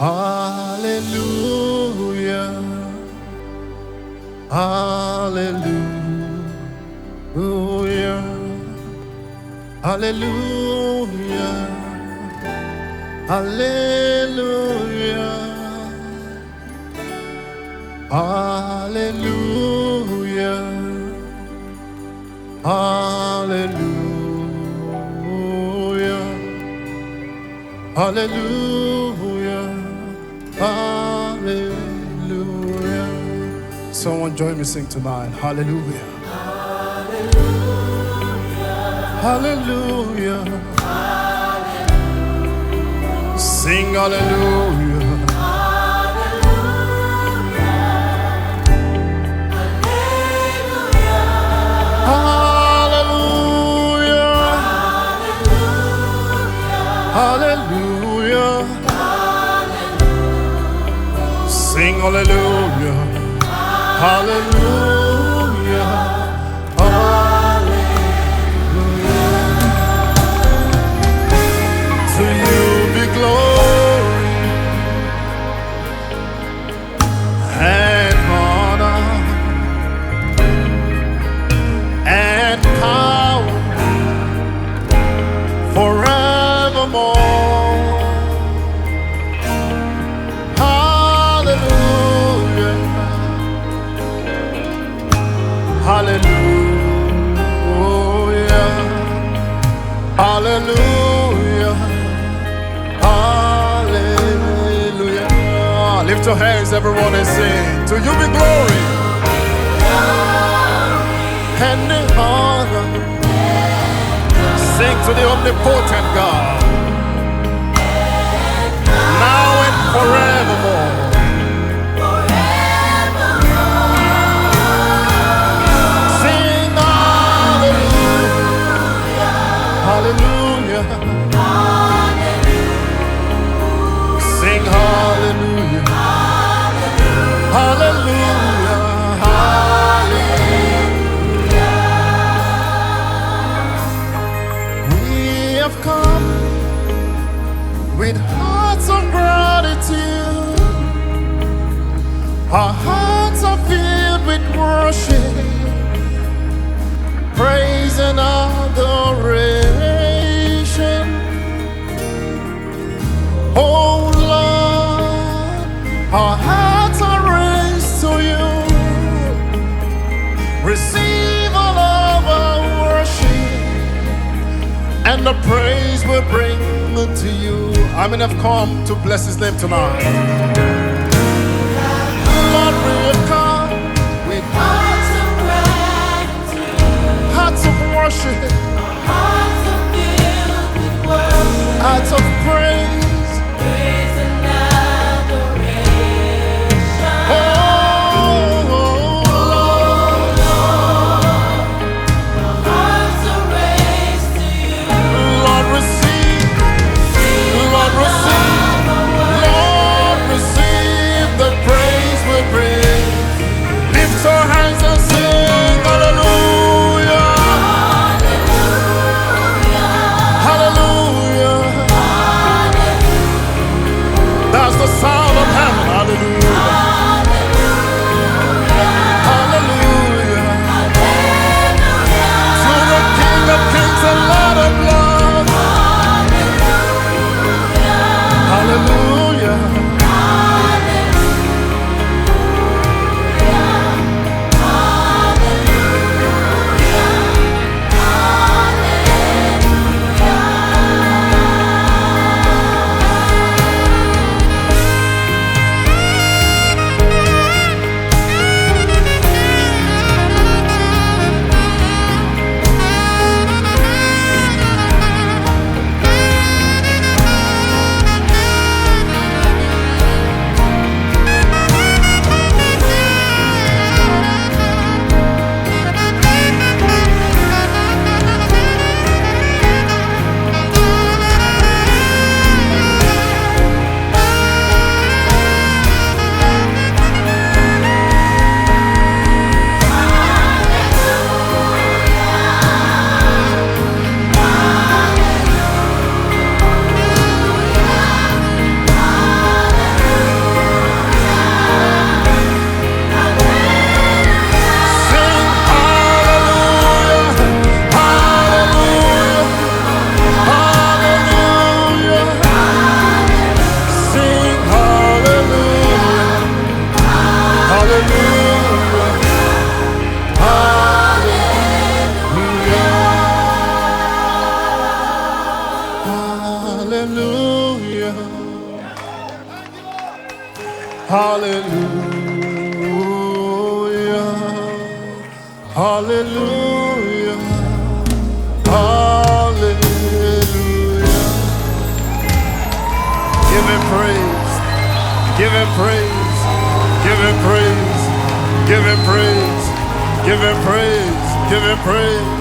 Hallelujah. Hallelujah. Hallelujah. Hallelujah. Hallelujah. Hallelujah. Hallelujah. Hallelujah. Someone join me sing tonight. Hallelujah. Hallelujah. Hallelujah. Sing hallelujah. Hallelujah. Hallelujah. Hallelujah. Sing hallelujah. Hallelujah. Hallelujah. To you be glory and honor and power forevermore. Hallelujah. Hallelujah. Hallelujah. Hallelujah. Lift your hands, everyone, and sing. To you be glory and the honor. Sing to the omnipotent God, now and forevermore. Sing hallelujah. Hallelujah. Sing hallelujah. Hallelujah. Come with hearts of gratitude. Our hearts are filled with worship, praise and adoration. Oh Lord, our hearts are raised to you. Receive all of our worship and the praise we bring to you. I mean, I've come to bless his name tonight. Lord, we have come with hearts of gratitude, hearts of worship, hearts of filled with worship, hearts of praise, praise and adoration. Oh, Hallelujah. Hallelujah. Hallelujah. Hallelujah. Give him praise. Give him praise. Give him praise. Give him praise. Give him praise. Give him praise.